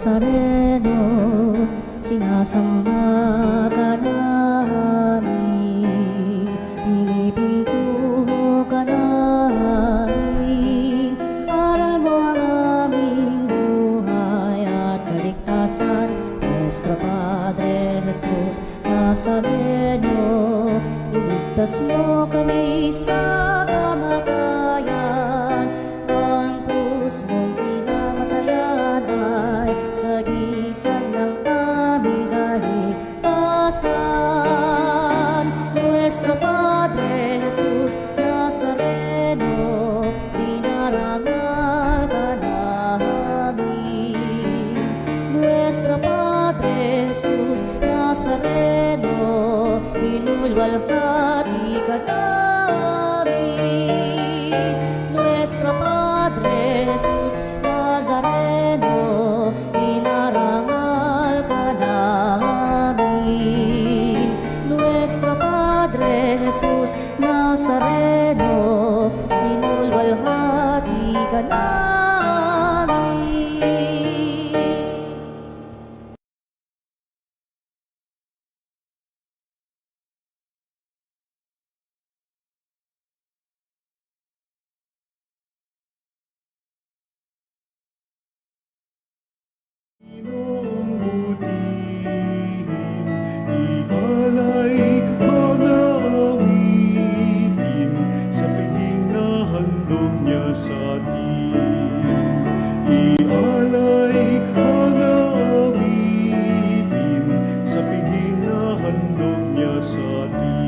Nazareno, sinasamba ka namin, pinipinto ka namin, aral mo ang aming buhay at kaligtasan. Nuestro Padre Jesus Nazareno, iligtas mo kami sa kamatayan, ang krus mong pinamatayan ay sagisag ng aming kaligtasan. Nuestro Padre Jesus Nazareno, dinarangal ka namin. Nuestro Padre Jesus Nazareno, inulwalhati ka namin. Nuestro Padre Jesus Nazareno, inarangal ka namin. Nuestro Padre Jesus Nazareno, inulwalhati ka namin. Inoong butihin, ialay mga awitin sa piging na handog niya sa atin. Ialay mga awitin sa piging na handog niya sa atin.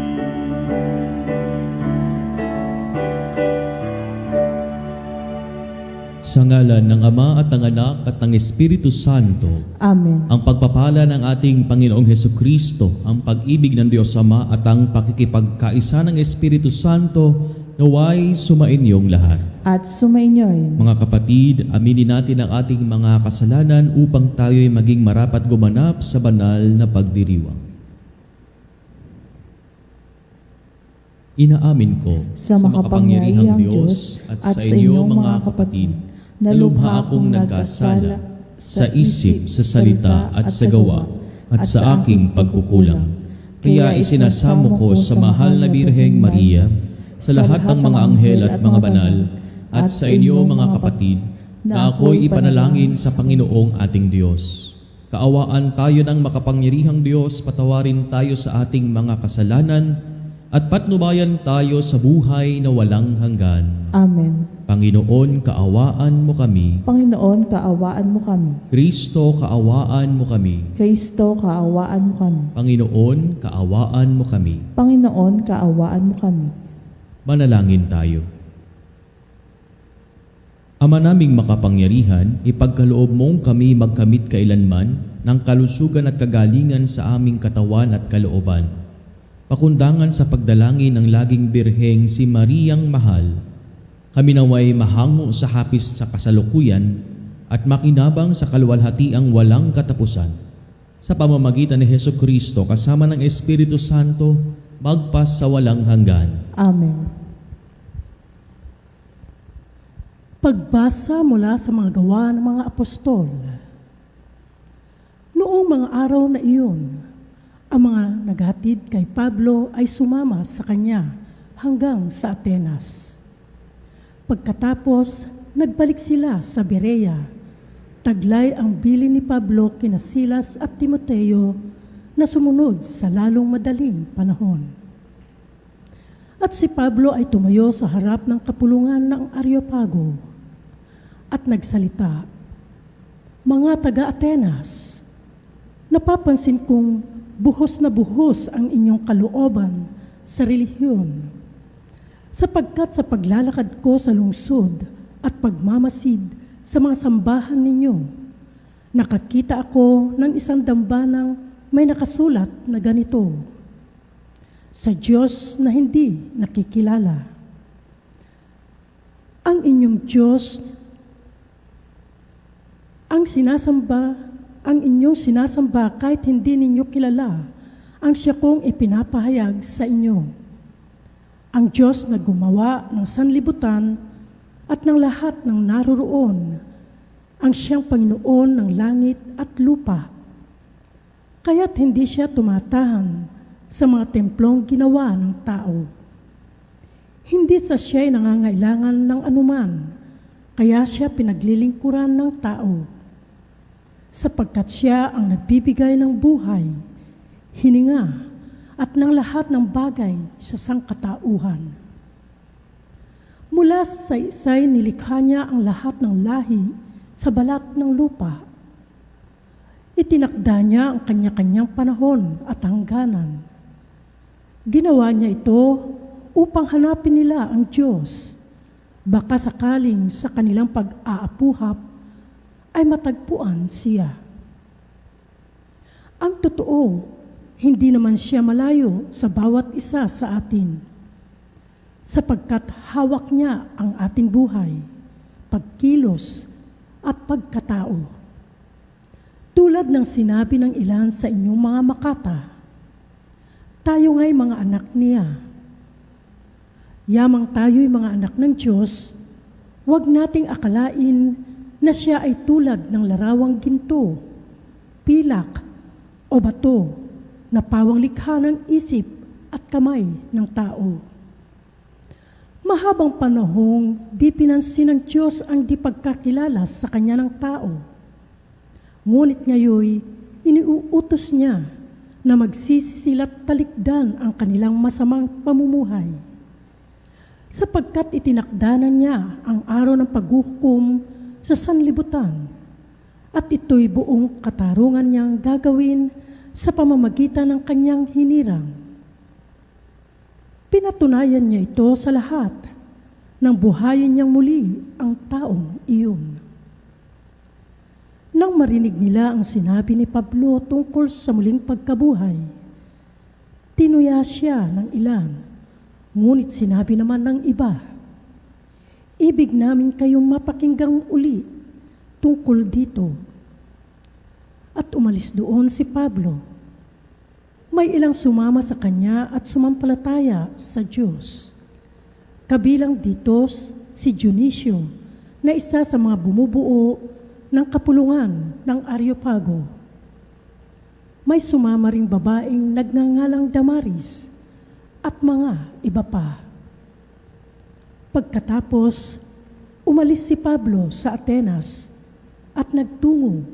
Sa ngalan ng Ama at ng Anak at ng Espiritu Santo. Amen. Ang pagpapala ng ating Panginoong Hesukristo, ang pag-ibig ng Diyos Ama at ang pakikipagkaisa ng Espiritu Santo naway sumainyong lahat. At sumainyo rin. Mga kapatid, aminin natin ang ating mga kasalanan upang tayo'y maging marapat gumanap sa banal na pagdiriwang. Inaamin ko Sa makapangyarihang Diyos at sa inyo mga kapatid, na lubha akong nagkasala sa isip, sa salita at sa gawa at sa aking pagkukulang. Kaya isinasamo ko sa mahal na Birheng Maria, sa lahat ng mga anghel at mga banal, at sa inyo mga kapatid, na ako'y ipanalangin sa Panginoong ating Diyos. Kaawaan tayo ng makapangyarihang Diyos, patawarin tayo sa ating mga kasalanan, at patnubayan tayo sa buhay na walang hanggan. Amen. Panginoon, kaawaan mo kami. Panginoon, kaawaan mo kami. Kristo, kaawaan mo kami. Kristo, kaawaan mo kami. Panginoon, kaawaan mo kami. Panginoon, kaawaan mo kami. Manalangin tayo. Ama naming makapangyarihan, ipagkaloob mong kami magkamit kailanman ng kalusugan at kagalingan sa aming katawan at kalooban. Pakundangan sa pagdalangin ng laging birheng si Mariang Mahal, kami naway mahango sa hapis sa kasalukuyan at makinabang sa kaluwalhatiang walang katapusan. Sa pamamagitan ni Hesukristo kasama ng Espiritu Santo, magpas sa walang hanggan. Amen. Pagbasa mula sa mga gawa ng mga apostol. Noong mga araw na iyon, ang mga naghatid kay Pablo ay sumama sa kanya hanggang sa Atenas. Pagkatapos, nagbalik sila sa Berea. Taglay ang bilin ni Pablo kina Silas at Timoteo na sumunod sa lalong madaling panahon. At si Pablo ay tumayo sa harap ng kapulungan ng Areopago at nagsalita, "Mga taga-Atenas, napapansin kong buhos na buhos ang inyong kalooban sa relihiyon, sapagkat sa paglalakad ko sa lungsod at pagmamasid sa mga sambahan ninyo, nakakita ako ng isang dambanang may nakasulat na ganito, sa Diyos na hindi nakikilala. Ang inyong Diyos, ang inyong sinasamba kahit hindi ninyo kilala, ang siya kong ipinapahayag sa inyo. Ang Diyos na gumawa ng sanlibutan at ng lahat ng naroroon, ang siyang Panginoon ng langit at lupa. Kaya't hindi siya tumatahan sa mga templong ginawa ng tao. Hindi sa siya'y nangangailangan ng anuman, kaya siya pinaglilingkuran ng tao. Sapagkat siya ang nagbibigay ng buhay, hininga, at ng lahat ng bagay sa sangkatauhan. Mula sa isa'y nilikha niya ang lahat ng lahi sa balat ng lupa. Itinakda niya ang kanya-kanyang panahon at hangganan. Ginawa niya ito upang hanapin nila ang Diyos. Baka sakaling sa kanilang pag-aapuhap ay matagpuan siya. Ang totoo, hindi naman siya malayo sa bawat isa sa atin, sapagkat hawak niya ang ating buhay, pagkilos at pagkatao. Tulad ng sinabi ng ilan sa inyong mga makata, tayo nga'y mga anak niya. Yamang tayo'y mga anak ng Diyos, huwag nating akalain na siya ay tulad ng larawang ginto, pilak o bato na pawang likha ng isip at kamay ng tao. Mahabang panahong di pinansin ng Diyos ang di pagkakilala sa kanya ng tao. Ngunit ngayoy, iniuutos niya na magsisisilat talikdan ang kanilang masamang pamumuhay. Sapagkat itinakdanan niya ang araw ng paghuhukom sa sanlibutan, at ito'y buong katarungan niyang gagawin sa pamamagitan ng kanyang hinirang. Pinatunayan niya ito sa lahat nang buhayin niyang muli ang taong iyon. Nang marinig nila ang sinabi ni Pablo tungkol sa muling pagkabuhay, tinuya siya ng ilan, ngunit sinabi naman ng iba, ibig namin kayong mapakinggang uli tungkol dito. At umalis doon si Pablo. May ilang sumama sa kanya at sumampalataya sa Diyos. Kabilang dito si Dionisio na isa sa mga bumubuo ng kapulungan ng Areopago. May sumama ring babaeng nagngangalang Damaris at mga iba pa. Pagkatapos, umalis si Pablo sa Atenas at nagtungo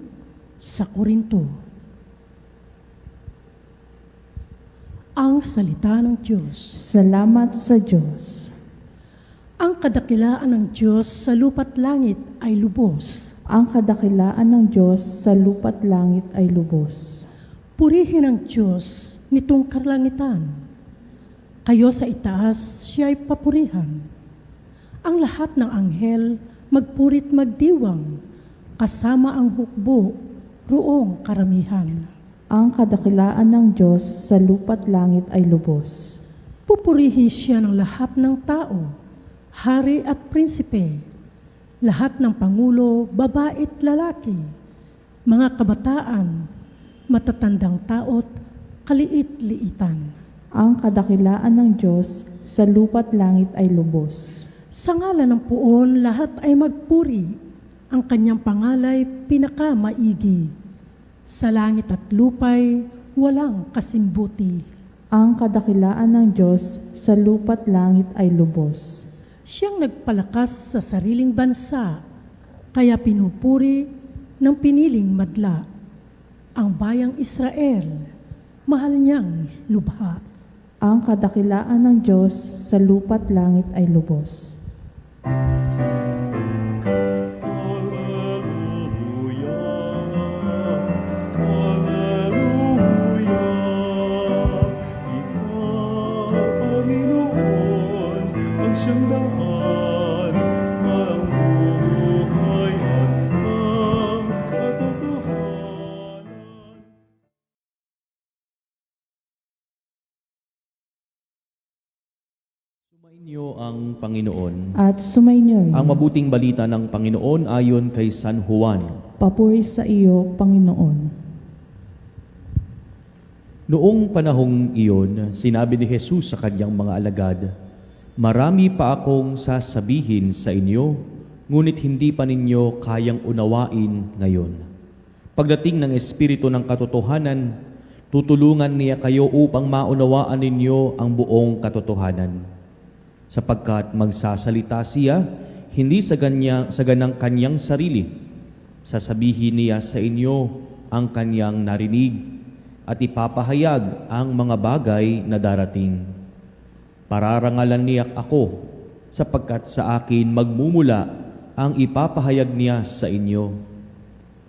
sa Korinto. Ang salita ng Diyos. Salamat sa Diyos. Ang kadakilaan ng Diyos sa lupa't langit ay lubos. Ang kadakilaan ng Diyos sa lupa't langit ay lubos. Purihin ang Diyos nitong kalangitan. Kayo sa itaas, siya'y papurihan. Ang lahat ng anghel magpurit magdiwang, kasama ang hukbo, roong karamihan. Ang kadakilaan ng Diyos sa lupa't langit ay lubos. Pupurihin siya ng lahat ng tao, hari at prinsipe, lahat ng pangulo, babae't lalaki, mga kabataan, matatandang tao't kaliit-liitan. Ang kadakilaan ng Diyos sa lupa't langit ay lubos. Sa ngalan ng puon, lahat ay magpuri. Ang kanyang pangalay pinakamaigi. Sa langit at lupay, walang kasimbuti. Ang kadakilaan ng Diyos sa lupa't langit ay lubos. Siyang nagpalakas sa sariling bansa, kaya pinupuri ng piniling madla. Ang bayang Israel, mahal niyang lubha. Ang kadakilaan ng Diyos sa lupa't langit ay lubos. Siyang daan, ang buhay at ang katotohanan. Sumainyo ang Panginoon. At sumainyo Ang mabuting balita ng Panginoon ayon kay San Juan. papuri sa iyo, Panginoon. Noong panahong iyon, sinabi ni Jesus sa kanyang mga alagad, marami pa akong sasabihin sa inyo, ngunit hindi pa ninyo kayang unawain ngayon. Pagdating ng Espiritu ng katotohanan, tutulungan niya kayo upang maunawaan ninyo ang buong katotohanan. Sapagkat magsasalita siya, hindi sa ganang kanyang sarili. Sasabihin niya sa inyo ang kanyang narinig at ipapahayag ang mga bagay na darating. Pararangalan niya ako, sapagkat sa akin magmumula ang ipapahayag niya sa inyo.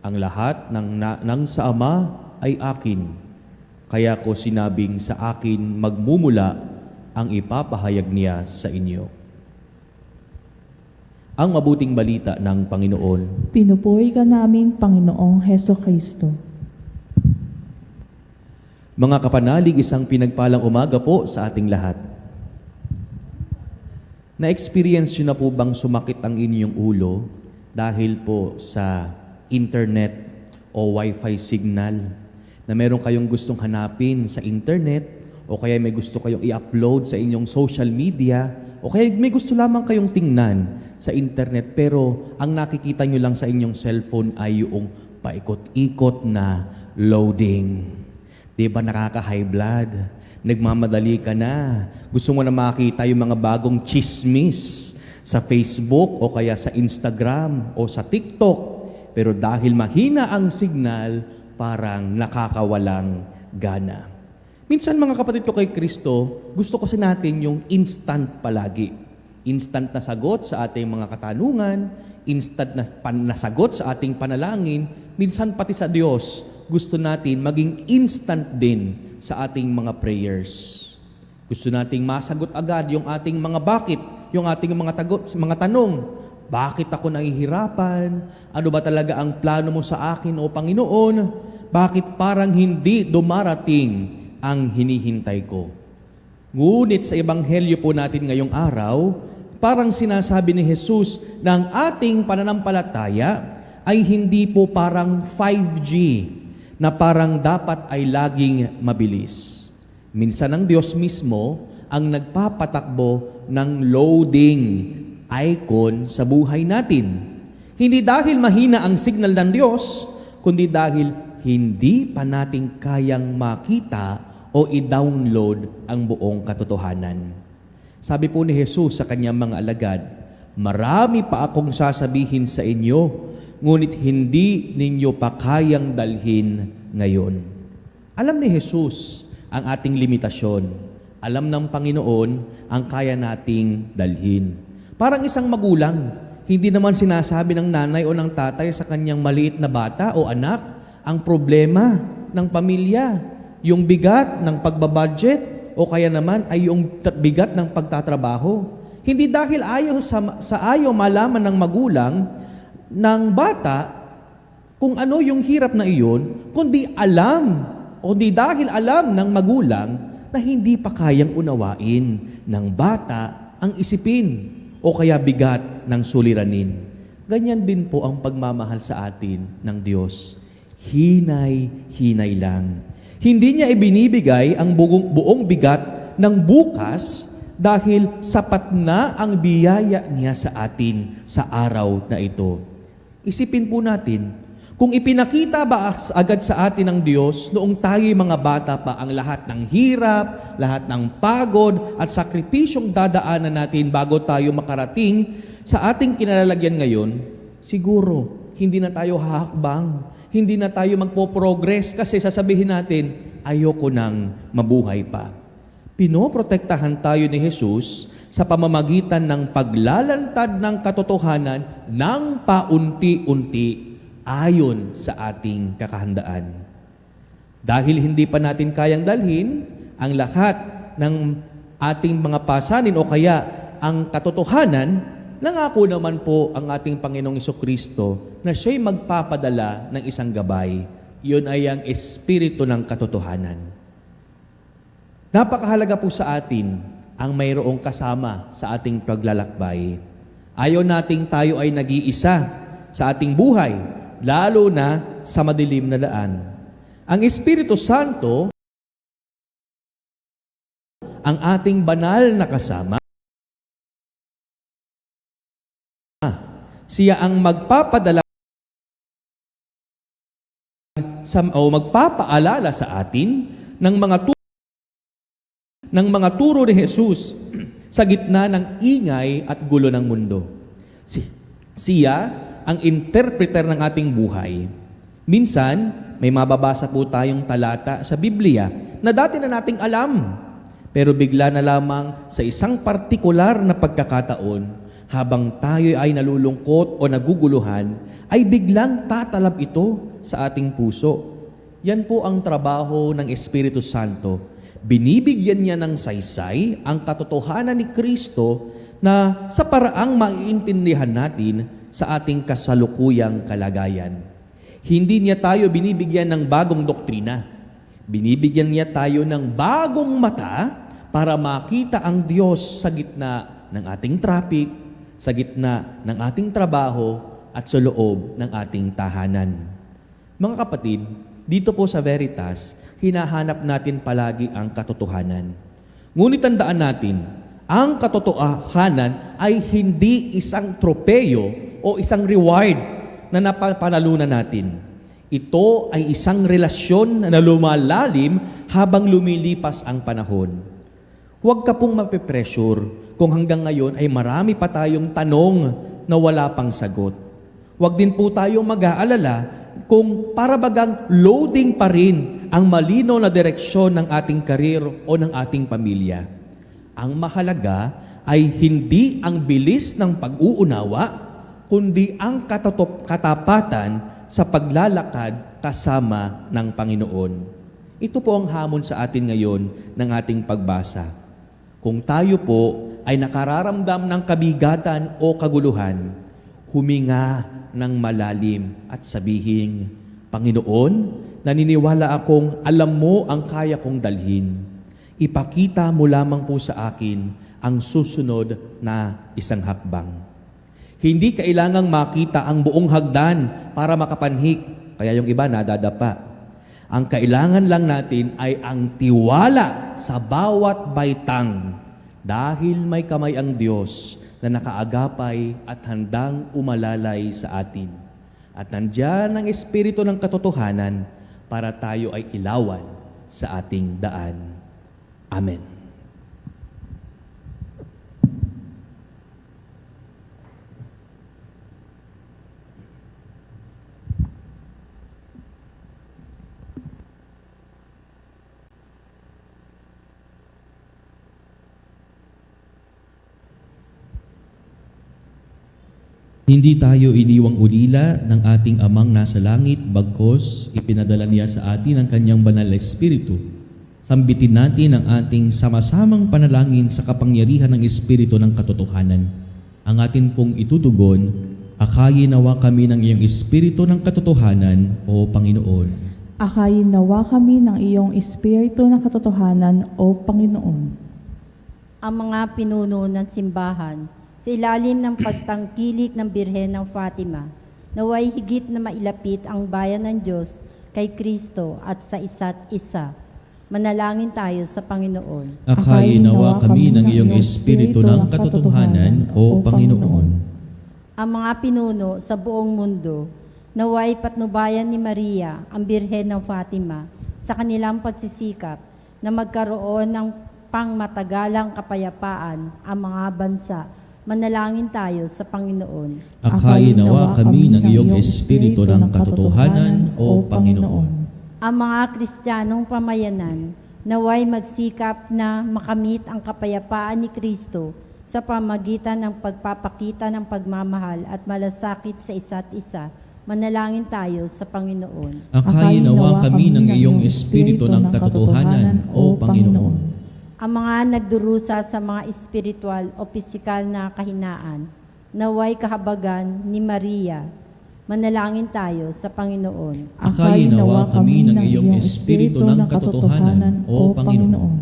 Ang lahat ng sa Ama ay akin. Kaya ko sinabing sa akin magmumula ang ipapahayag niya sa inyo. Ang mabuting balita ng Panginoon. Pinupuri ka namin, Panginoong Heso Kristo. Mga kapanalig, isang pinagpalang umaga po sa ating lahat. Na-experience nyo na po bang sumakit ang inyong ulo dahil po sa internet o wifi signal na meron kayong gustong hanapin sa internet o kaya may gusto kayong i-upload sa inyong social media o kaya may gusto lamang kayong tingnan sa internet pero ang nakikita nyo lang sa inyong cellphone ay yung paikot-ikot na loading. Di ba nakaka-high blood? Nagmamadali ka na. Gusto mo na makita yung mga bagong chismis sa Facebook o kaya sa Instagram o sa TikTok. Pero dahil mahina ang signal, parang nakakawalang gana. Minsan mga kapatid ko kay Kristo, gusto kasi natin yung instant palagi. Instant na sagot sa ating mga katanungan, instant na sagot sa ating panalangin, minsan pati sa Diyos, gusto natin maging instant din sa ating mga prayers. Gusto nating masagot agad yung ating mga bakit, yung ating mga tanong. Bakit ako nahihirapan? Ano ba talaga ang plano mo sa akin o Panginoon? Bakit parang hindi dumarating ang hinihintay ko? Ngunit sa Ebanghelyo po natin ngayong araw, parang sinasabi ni Jesus na ang ating pananampalataya ay hindi po parang 5G na parang dapat ay laging mabilis. Minsan ang Diyos mismo ang nagpapatakbo ng loading icon sa buhay natin. Hindi dahil mahina ang signal ng Diyos, kundi dahil hindi pa natin kayang makita o i-download ang buong katotohanan. Sabi po ni Jesus sa kanyang mga alagad, marami pa akong sasabihin sa inyo, ngunit hindi ninyo pa kayang dalhin ngayon. Alam ni Jesus ang ating limitasyon. Alam ng Panginoon ang kaya nating dalhin. Parang isang magulang, hindi naman sinasabi ng nanay o ng tatay sa kanyang maliit na bata o anak ang problema ng pamilya, yung bigat ng pagbabudget o kaya naman ay yung bigat ng pagtatrabaho. Hindi dahil ayaw malaman ng magulang ng bata kung ano yung hirap na iyon, kundi dahil alam ng magulang na hindi pa kayang unawain ng bata ang isipin o kaya bigat ng suliranin. Ganyan din po ang pagmamahal sa atin ng Diyos. Hinay-hinay lang. Hindi niya ibinibigay ang buong bigat ng bukas dahil sapat na ang biyaya niya sa atin sa araw na ito. Isipin po natin, kung ipinakita ba agad sa atin ng Diyos noong tayo'y mga bata pa ang lahat ng hirap, lahat ng pagod at sakripisyong dadaanan natin bago tayo makarating sa ating kinalalagyan ngayon, siguro hindi na tayo hahakbang, hindi na tayo magpo-progress kasi sasabihin natin, ayoko nang mabuhay pa. Pinoprotektahan tayo ni Jesus sa pamamagitan ng paglalantad ng katotohanan ng paunti-unti ayon sa ating kakahandaan. Dahil hindi pa natin kayang dalhin ang lahat ng ating mga pasanin o kaya ang katotohanan, nangako naman po ang ating Panginoong Jesucristo na siya'y magpapadala ng isang gabay. Iyon ay ang Espiritu ng katotohanan. Napakahalaga po sa atin ang mayroong kasama sa ating paglalakbay. Ayaw nating tayo ay nag-iisa sa ating buhay, lalo na sa madilim na daan. Ang Espiritu Santo, ang ating banal na kasama, Siya ang magpapadala magpapaalala sa atin ng mga turo ni Jesus sa gitna ng ingay at gulo ng mundo. Siya ang interpreter ng ating buhay. Minsan, may mababasa po tayong talata sa Biblia na dati na nating alam, pero bigla na lamang sa isang partikular na pagkakataon, habang tayo ay nalulungkot o naguguluhan, ay biglang tatalab ito sa ating puso. Yan po ang trabaho ng Espiritu Santo. Binibigyan niya ng saysay ang katotohanan ni Kristo na sa paraang maiintindihan natin sa ating kasalukuyang kalagayan. Hindi niya tayo binibigyan ng bagong doktrina. Binibigyan niya tayo ng bagong mata para makita ang Diyos sa gitna ng ating traffic, sa gitna ng ating trabaho, at sa loob ng ating tahanan. Mga kapatid, dito po sa Veritas, hinahanap natin palagi ang katotohanan. Ngunit tandaan natin, ang katotohanan ay hindi isang tropeyo o isang reward na napapanalunan natin. Ito ay isang relasyon na lumalalim habang lumilipas ang panahon. Huwag ka pong mapipressure kung hanggang ngayon ay marami pa tayong tanong na wala pang sagot. Huwag din po tayong mag-aalala kung para bagang loading pa rin ang malinaw na direksyon ng ating karir o ng ating pamilya. Ang mahalaga ay hindi ang bilis ng pag-uunawa, kundi ang katapatan sa paglalakad kasama ng Panginoon. Ito po ang hamon sa atin ngayon ng ating pagbasa. Kung tayo po ay nakararamdam ng kabigatan o kaguluhan, huminga ng malalim at sabihin, Panginoon, naniniwala akong alam mo ang kaya kong dalhin. Ipakita mo lamang po sa akin ang susunod na isang hakbang. Hindi kailangang makita ang buong hagdan para makapanhik, kaya yung iba nadadapa. Ang kailangan lang natin ay ang tiwala sa bawat baitang dahil may kamay ang Diyos na nakaagapay at handang umalalay sa atin. At nandiyan ang Espiritu ng katotohanan para tayo ay ilawan sa ating daan. Amen. Hindi tayo iniwang ulila ng ating Amang nasa langit, bagkos ipinadala niya sa atin ang kanyang banal na Espiritu. Sambitin natin ang ating sama-samang panalangin sa kapangyarihan ng Espiritu ng katotohanan. Ang atin pong itutugon, akayin nawa kami ng iyong Espiritu ng katotohanan, O Panginoon. Akayin nawa kami ng iyong Espiritu ng katotohanan, O Panginoon. Ang mga pinuno ng simbahan, sa ilalim ng pagtangkilik ng Birhen ng Fatima, naway higit na mailapit ang bayan ng Diyos kay Kristo at sa isa't isa. Manalangin tayo sa Panginoon. Akayin nawa kami ng iyong Espiritu ng katotohanan, O Panginoon. Ang mga pinuno sa buong mundo, naway patnubayan ni Maria, ang Birhen ng Fatima, sa kanilang pagsisikap na magkaroon ng pangmatagalang kapayapaan ang mga bansa. Manalangin tayo sa Panginoon. Akayin nawa kami ng iyong Espiritu ng katotohanan, O Panginoon. Ang mga Kristiyanong pamayanan, naway magsikap na makamit ang kapayapaan ni Kristo sa pamagitan ng pagpapakita ng pagmamahal at malasakit sa isa't isa. Manalangin tayo sa Panginoon. Akayin nawa kami ng iyong Espiritu ng katotohanan, O Panginoon. Ang mga nagdurusa sa mga espiritual o pisikal na kahinaan, naway kahabagan ni Maria. Manalangin tayo sa Panginoon. Akayin nawa kami ng iyong Espiritu ng katotohanan, O Panginoon.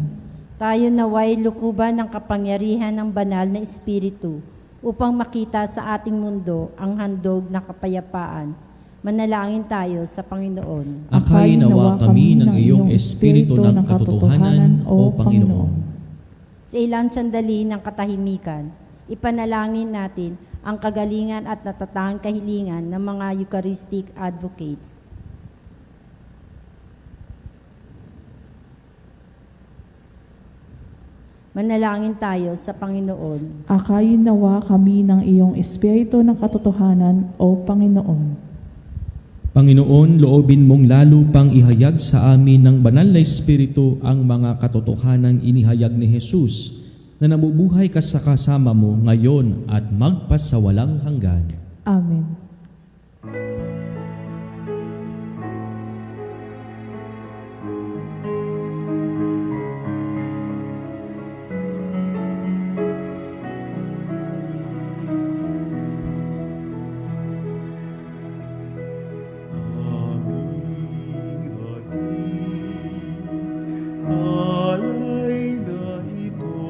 Tayo naway lukuban ng kapangyarihan ng banal na Espiritu upang makita sa ating mundo ang handog na kapayapaan. Manalangin tayo sa Panginoon. Akayin nawa kami ng iyong Espiritu ng katotohanan, O Panginoon. Sa ilang sandali ng katahimikan, ipanalangin natin ang kagalingan at natatanging kahilingan ng mga Eucharistic advocates. Manalangin tayo sa Panginoon. Akayin nawa kami ng iyong espiritu ng katotohanan, O Panginoon. Panginoon, loobin mong lalo pang ihayag sa amin ng banal na Espiritu ang mga katotohanang inihayag ni Jesus na nabubuhay ka sa kasama mo ngayon at magpasawalang hanggan. Amen. Aming hatid, alay na ito,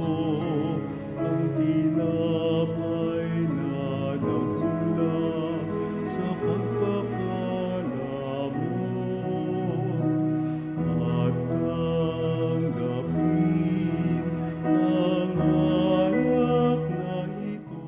ang tinapay na nagmula sa pagpapala mo, at tanggapin ang alak na ito.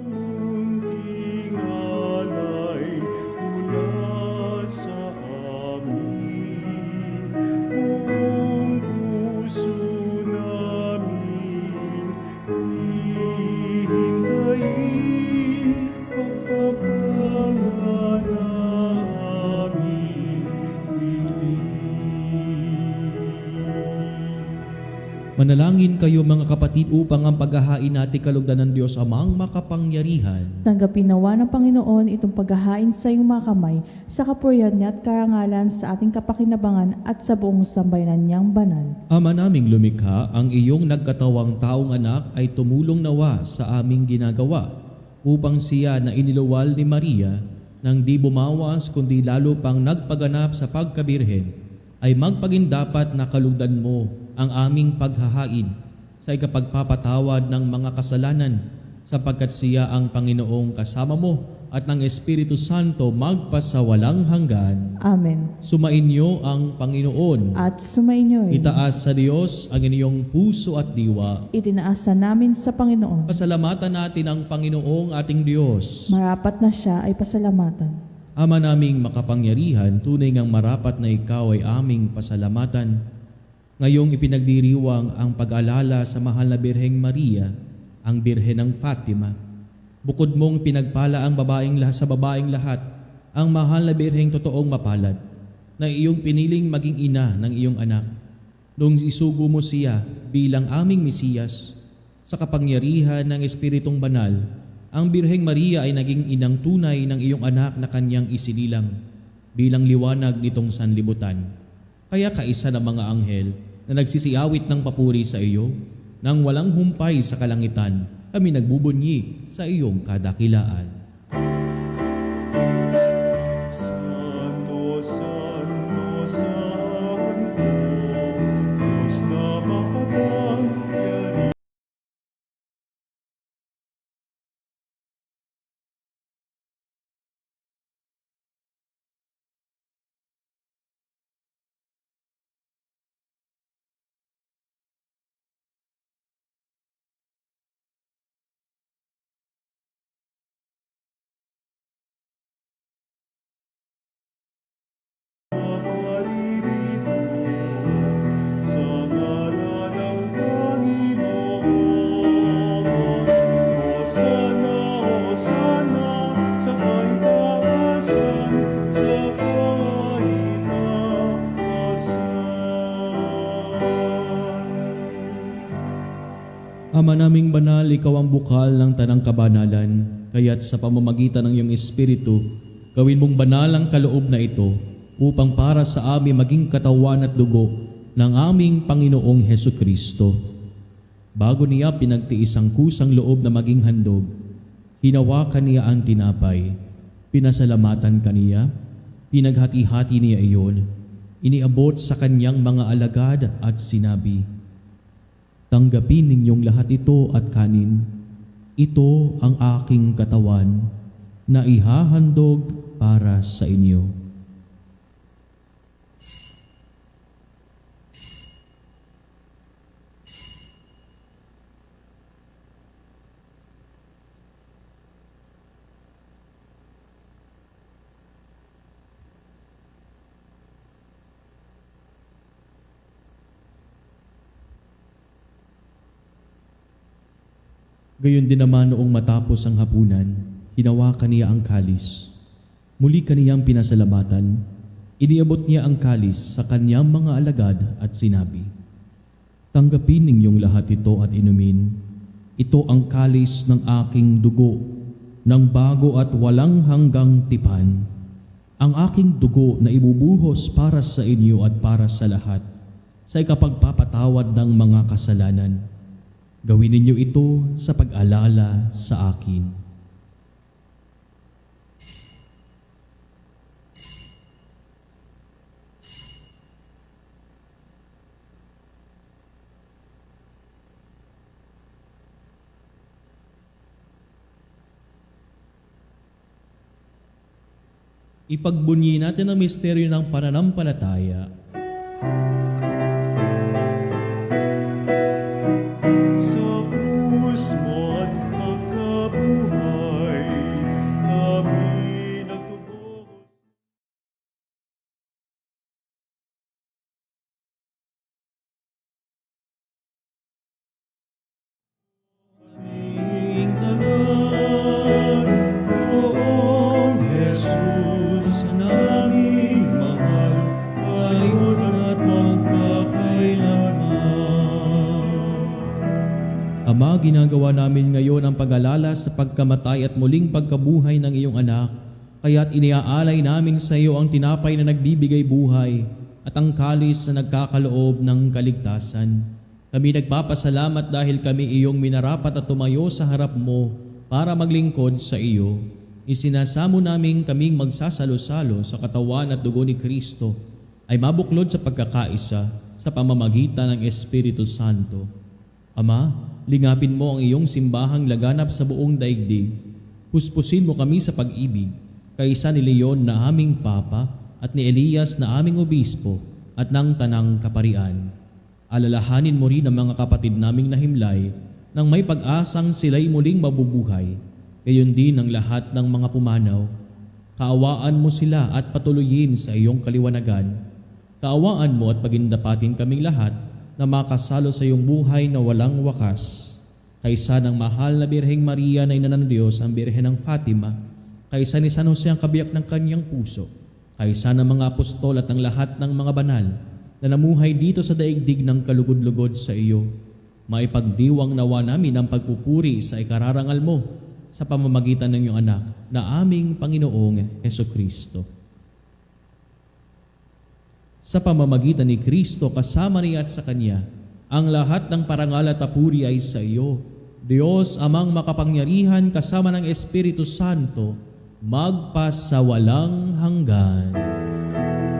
Munting alay mula sa amin, buong puso namin hihintayin pagpapala na aming hiling. Manalangin kayo mga kapatid upang ang paghahain natin kalugdan ng Diyos Amang makapangyarihan. Tanggapin nawa ng Panginoon itong paghahain sa iyong mga kamay sa kapurihan niya at karangalan sa ating kapakinabangan at sa buong sambayanan niyang banal. Ama naming lumikha, ang iyong nagkatawang taong anak ay tumulong nawa sa aming ginagawa upang siya na iniluwal ni Maria nang di bumawas kundi lalo pang nagpaganap sa pagkabirhen ay magpagindapat na kalugdan mo ang aming paghahain sa ikapagpapatawad ng mga kasalanan sapagkat siya ang Panginoong kasama mo at ng Espiritu Santo magpasawalang hanggan. Amen. Sumainyo ang Panginoon. At sumainyo rin. Itaas sa Diyos ang inyong puso at diwa. Itinaasa namin sa Panginoon. Pasalamatan natin ang Panginoong ating Diyos. Marapat na siya ay pasalamatan. Ama naming makapangyarihan, tunay ngang marapat na ikaw ay aming pasalamatan. Ngayong ipinagdiriwang ang pag-alala sa mahal na Birheng Maria, ang Birhen ng Fatima. Bukod mong pinagpala ang sa babaeng lahat, ang mahal na Birheng totoong mapalad, na iyong piniling maging ina ng iyong anak. Nung isugo mo siya bilang aming Mesiyas, sa kapangyarihan ng Espiritong Banal, ang Birheng Maria ay naging inang tunay ng iyong anak na kanyang isinilang bilang liwanag nitong sanlibutan. Kaya kaisa ng mga anghel na nagsisiawit ng papuri sa iyo, nang walang humpay sa kalangitan, kami nagbubunyi sa iyong kadakilaan. Santo, Santo, Santo, Diyos na makapangyarihan. Maririto sa ngalan ng Panginoon. Hosana, Hosana sa kaitaasan, sa kaitaasan. Ama naming banal, ikaw ang bukal ng tanang kabanalan, kaya't sa pamamagitan ng iyong Espiritu, gawin mong banal ang kaloob na ito, upang para sa amin maging katawan at dugo ng aming Panginoong Hesukristo. Bago niya pinagtiis ang kusang loob na maging handog, hinawakan niya ang tinapay, pinasalamatan kaniya, pinaghati-hati niya iyon, iniabot sa kanyang mga alagad at sinabi, Tanggapin ninyong lahat ito at kanin. Ito ang aking katawan na ihahandog para sa inyo. Gayon din naman noong matapos ang hapunan, hinawakan niya ang kalis. Muli kaniyang pinasalamatan, iniabot niya ang kalis sa kanyang mga alagad at sinabi, "Tanggapin ninyong lahat ito at inumin. Ito ang kalis ng aking dugo, ng bago at walang hanggang tipan. Ang aking dugo na ibubuhos para sa inyo at para sa lahat, sa ikapagpapatawad ng mga kasalanan. Gawin ninyo ito sa pag-alala sa akin." Ipagbunyi natin ang misteryo ng pananampalataya. Sa krus mo at pagkabuhay, kami nagtubos. Aming tanan, Poong Jesus, naming mahal, ngayon at magpakailanman. Ama, ginagawa namin ngayon ang pag-alala sa pagkamatay at muling pagkabuhay ng iyong anak, kaya't iniaalay namin sa iyo ang tinapay na nagbibigay buhay at ang kalis na nagkakaloob ng kaligtasan. Kami nagpapasalamat dahil kami iyong minarapat at tumayo sa harap mo para maglingkod sa iyo. Isinasamo namin kaming magsasalo-salo sa katawan at dugo ni Kristo ay mabuklod sa pagkakaisa sa pamamagitan ng Espiritu Santo. Ama, lingapin mo ang iyong simbahang laganap sa buong daigdig. Puspusin mo kami sa pag-ibig, kaysa ni Leon na aming Papa at ni Elias na aming Obispo at ng Tanang Kaparian. Alalahanin mo rin ang mga kapatid naming nahimlay nang may pag-asang sila'y muling mabubuhay. Gayon din ang lahat ng mga pumanaw. Kaawaan mo sila at patuloyin sa iyong kaliwanagan. Kaawaan mo at pagindapatin kaming lahat na makasalo sa iyong buhay na walang wakas. Kaysa ng mahal na Birheng Maria na ina ng Diyos, ang Birhen ng Fatima, kaysa ni San Jose ang kabiyak ng kanyang puso, kaysa ng mga apostol at ang lahat ng mga banal na namuhay dito sa daigdig ng kalugod-lugod sa iyo, maipagdiwang nawa namin ang pagpupuri sa ikararangal mo sa pamamagitan ng iyong anak na aming Panginoong Hesukristo. Sa pamamagitan ni Kristo, kasama niya at sa Kanya, ang lahat ng parangal at papuri ay sa iyo, Diyos amang makapangyarihan kasama ng Espiritu Santo, magpasawalang hanggan.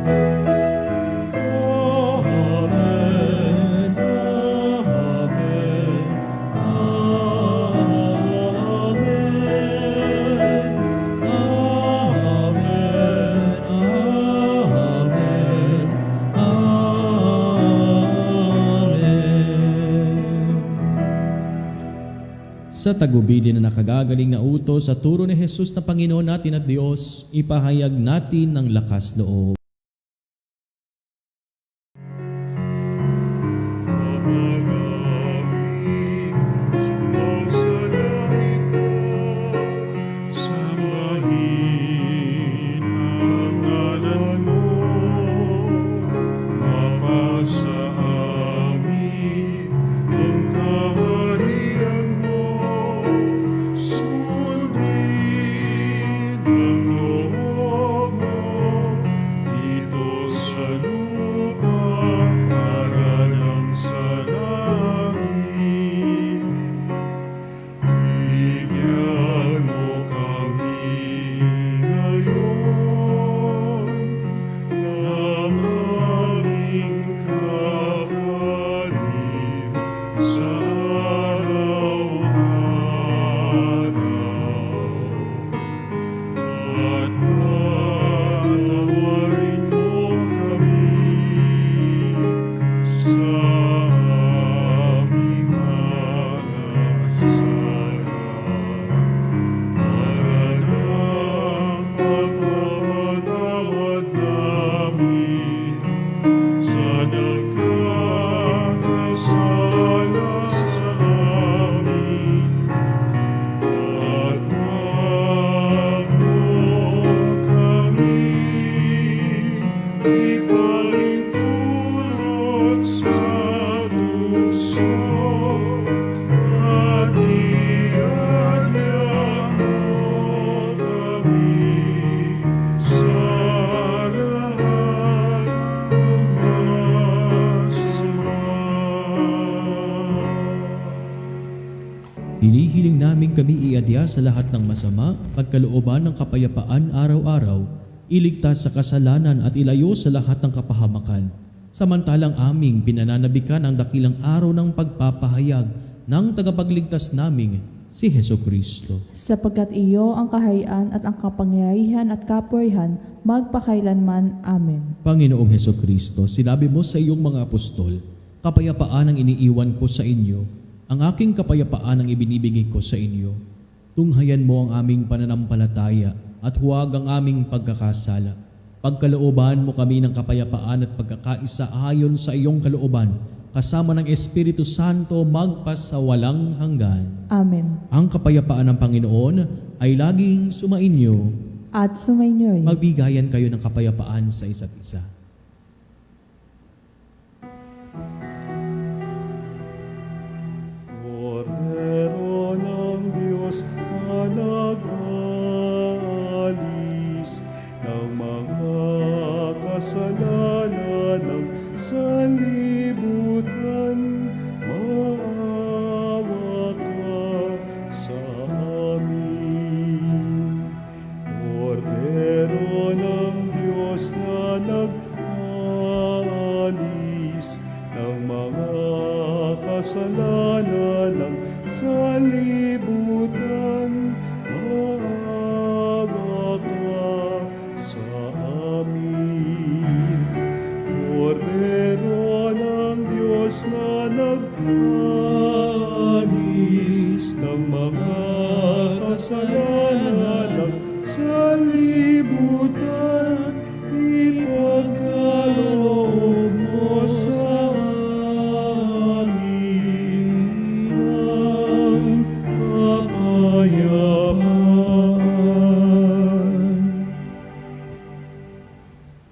Amen, Amen, Amen, Amen, Amen. Sa tagubilin na nakagagaling na utos sa turo ni Jesus na Panginoon natin at Diyos, ipahayag natin ng lakas loob. Ama namin, sumasalangit ka, sambahin ang ngalan mo, mapasa amin ang kaharian mo, sundin ang loob mo, ipahintulot sa tukso at ianyag mo kami sa lahat ng masama. Hinihiling namin kami iadya sa lahat ng masama, pagkalooban ng kapayapaan araw-araw, iligtas sa kasalanan at ilayo sa lahat ng kapahamakan. Samantalang aming pinananabikan ang dakilang araw ng pagpapahayag ng tagapagligtas naming si Hesukristo. Sapagkat iyo ang kaharian at ang kapangyarihan at kapurihan magpakailanman. Amen. Panginoong Hesukristo, sinabi mo sa iyong mga apostol, kapayapaan ang iniiwan ko sa inyo, ang aking kapayapaan ang ibinibigay ko sa inyo. Tunghayan mo ang aming pananampalataya at huwag ang aming pagkakasala. Pagkalooban mo kami ng kapayapaan at pagkakaisa ayon sa iyong kalooban, kasama ng Espiritu Santo magpasawalang hanggan. Amen. Ang kapayapaan ng Panginoon ay laging sumainyo. At sumainyo rin. Magbigayan kayo ng kapayapaan sa isa't isa. Kordero ng Diyos na nag-aalis ng mga kasalanan ng sanlibutan, maawa ka sa amin. Kordero ng Diyos na nag-aalis ng mga kasalanan ng sanlibutan, maawa ka sa amin. Kordero ng Diyos na nag-aalis ng mga kasalanan ng sanlibutan, ipagkaloob mo sa amin ang kapayapaan.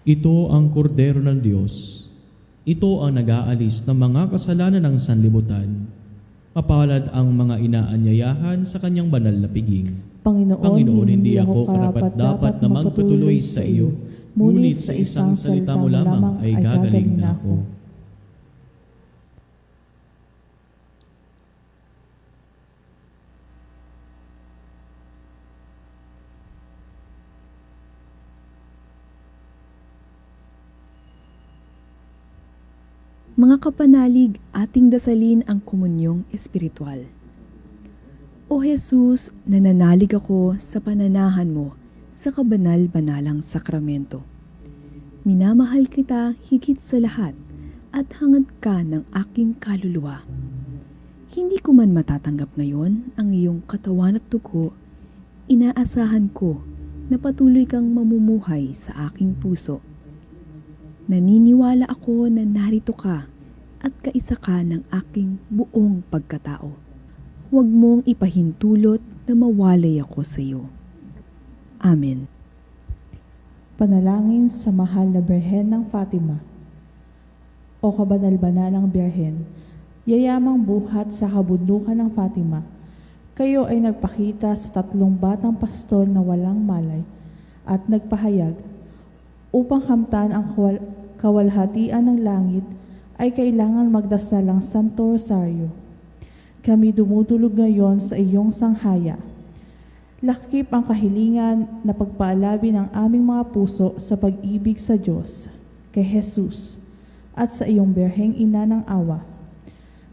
Ito ang kordero ng Diyos. Ito ang nag-aalis ng mga kasalanan ng sanlibutan. Mapalad ang mga inaanyayahan sa kanyang banal na piging. Panginoon, hindi ako karapat-dapat na magpatuloy sa iyo, ngunit sa isang salita mo lamang ay gagaling na ako. Mga kapanalig, ating dasalin ang komunyong espiritual. O Jesus, nananalig ako sa pananahan mo sa kabanal-banalang sakramento. Minamahal kita higit sa lahat at hangad ka ng aking kaluluwa. Hindi ko man matatanggap ngayon ang iyong katawan at dugo, inaasahan ko na patuloy kang mamumuhay sa aking puso. Naniniwala ako na narito ka at kaisa ka ng aking buong pagkatao. Huwag mong ipahintulot na mawalay ako sa iyo. Amen. Panalangin sa mahal na Birhen ng Fatima. O kabanal-banalang Birhen, yayamang buhat sa kabundukan ng Fatima, kayo ay nagpakita sa 3 batang pastol na walang malay at nagpahayag upang kamtan ang kawalhatian ng langit ay kailangan magdasal ang Santo Rosario. Kami dumudulog ngayon sa iyong sanghaya. Lakip ang kahilingan na pagpaalabi ng aming mga puso sa pag-ibig sa Diyos, kay Jesus, at sa iyong Birheng Ina ng Awa.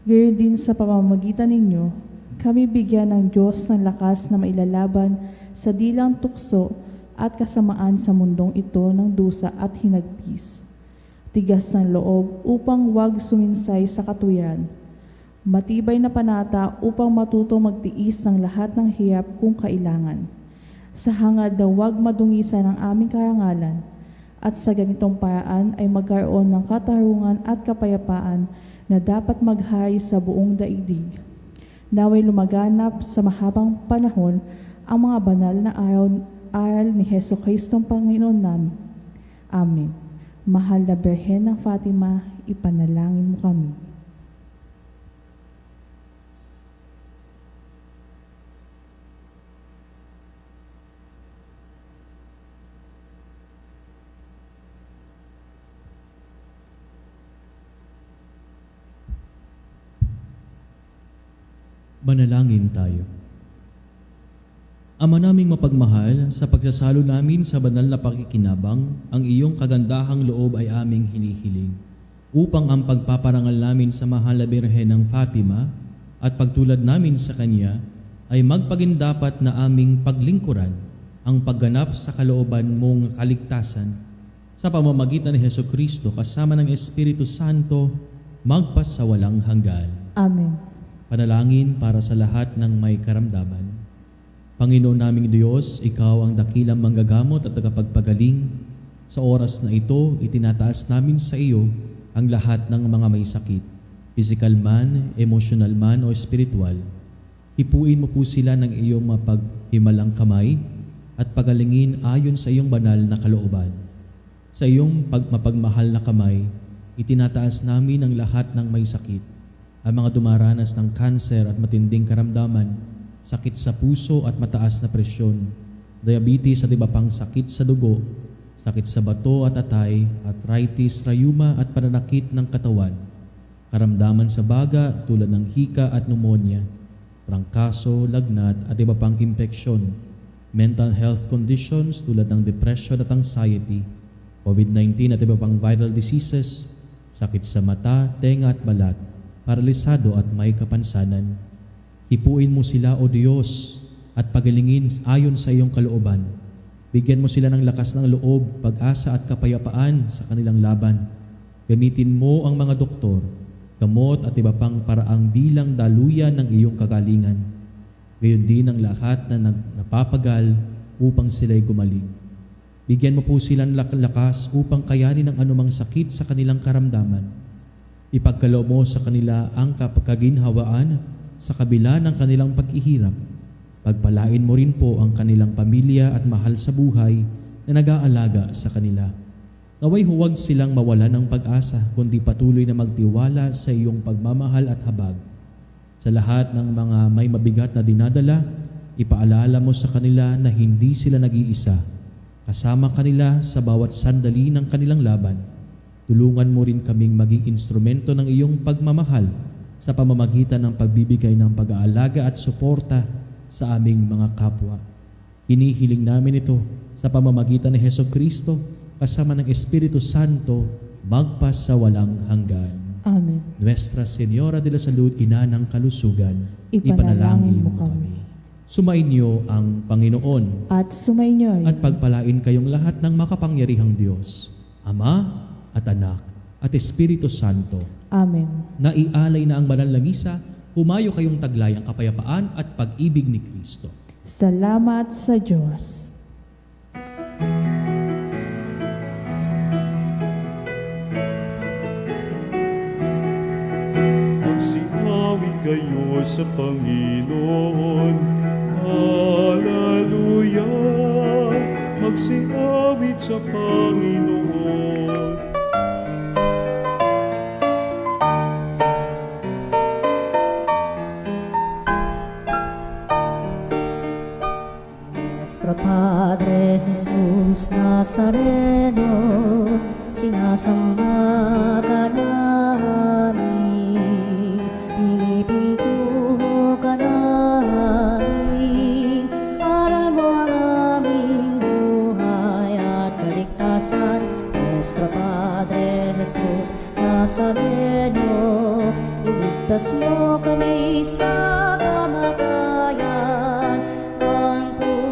Gayon din sa pamamagitan ninyo, kami bigyan ng Diyos ng lakas na mailalaban sa dilang tukso at kasamaan sa mundong ito ng dusa at hinagpis. Tigas ng loob upang wag suminsay sa katuwiran. Matibay na panata upang matutong magtiis ng lahat ng hirap kung kailangan. Sa hangad na wag madungisan ang aming karangalan at sa ganitong paraan ay magkaroon ng katarungan at kapayapaan na dapat maghari sa buong daigdig. Naway lumaganap sa mahabang panahon ang mga banal na aral ni Jesucristong Panginoon namin. Amen. Mahal na Birhen ng Fatima, ipanalangin mo kami. Manalangin tayo. Ama naming mapagmahal, sa pagsasalo namin sa banal na pakikinabang, ang iyong kagandahang loob ay aming hinihiling, upang ang pagpaparangal namin sa mahal na Birhen ng Fatima at pagtulad namin sa Kanya ay magpagindapat na aming paglingkuran ang pagganap sa kalooban mong kaligtasan sa pamamagitan ni Hesukristo kasama ng Espiritu Santo magpasawalang hanggan. Amen. Panalangin para sa lahat ng may karamdaman. Panginoon naming Diyos, Ikaw ang dakilang manggagamot at tagapagpagaling. Sa oras na ito, itinataas namin sa iyo ang lahat ng mga may sakit, physical man, emotional man o spiritual. Hipuin mo po sila ng iyong mapaghimalang kamay at pagalingin ayon sa iyong banal na kalooban. Sa iyong mapagmahal na kamay, itinataas namin ang lahat ng may sakit, ang mga dumaranas ng kanser at matinding karamdaman, sakit sa puso at mataas na presyon, diabetes at iba pang sakit sa dugo, sakit sa bato at atay, arthritis, rayuma at pananakit ng katawan, karamdaman sa baga tulad ng hika at pneumonia, trangkaso, lagnat at iba pang impeksyon, mental health conditions tulad ng depression at anxiety, COVID-19 at iba pang viral diseases, sakit sa mata, tenga at balat, paralisado at may kapansanan. Hipuin mo sila, O Diyos, at pagalingin ayon sa iyong kalooban. Bigyan mo sila ng lakas ng loob, pag-asa at kapayapaan sa kanilang laban. Gamitin mo ang mga doktor, gamot at iba pang paraang bilang daluyan ng iyong kagalingan. Gayon din ang lahat na napapagal upang sila'y gumaling. Bigyan mo po sila ng lakas upang kayanin ang anumang sakit sa kanilang karamdaman. Ipagkaloob mo sa kanila ang kapakaginhawaan sa kabila ng kanilang paghihirap. Pagpalain mo rin po ang kanilang pamilya at mahal sa buhay na nag-aalaga sa kanila. Naway huwag silang mawala ng pag-asa, kundi patuloy na magtiwala sa iyong pagmamahal at habag. Sa lahat ng mga may mabigat na dinadala, ipaalala mo sa kanila na hindi sila nag-iisa. Kasama kanila sa bawat sandali ng kanilang laban. Tulungan mo rin kaming maging instrumento ng iyong pagmamahal sa pamamagitan ng pagbibigay ng pag-aalaga at suporta sa aming mga kapwa. Hinihiling namin ito sa pamamagitan ni Hesukristo kasama ng Espiritu Santo magpasawalang hanggan. Amen. Nuestra Señora de la Salud, Ina ng Kalusugan, Ipanalangin mo kami. Sumainyo ang Panginoon At sumainyo at pagpalain kayong lahat ng makapangyarihang Diyos, Ama at Anak at Espiritu Santo. Amen. Naialay na ang banal na misa, humayo kayong taglay ang kapayapaan at pag-ibig ni Kristo. Salamat sa Diyos. Magsinawit kayo sa Panginoon. Hallelujah! Magsinawit sa Panginoon. Nuestro Padre Jesús Nazareno, sinasamba ka namin, pinipintuho ka namin, aral mo ang aming buhay at kaligtasan. Nuestro Padre Jesús Nazareno, iligtas mo kami sa kamatayan.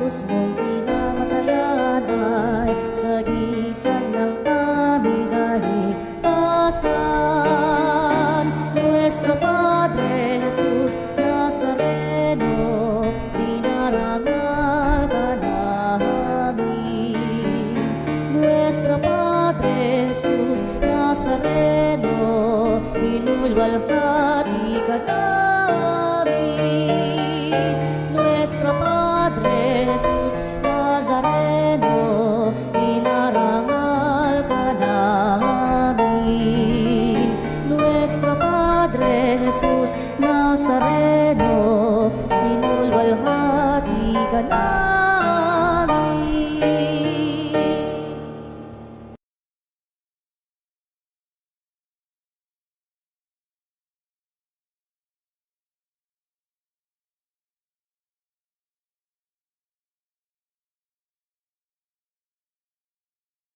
Mong pinamatayan ay sagisag ng aming kaligtasan. Nuestro Padre Jesus Nazareno, dinarangal ka namin. Nuestro Padre Jesus Nazareno, inulwalhati ka namin. Nuestro Padre Jesus Nazareno, inarangal ka namin. Nazareno,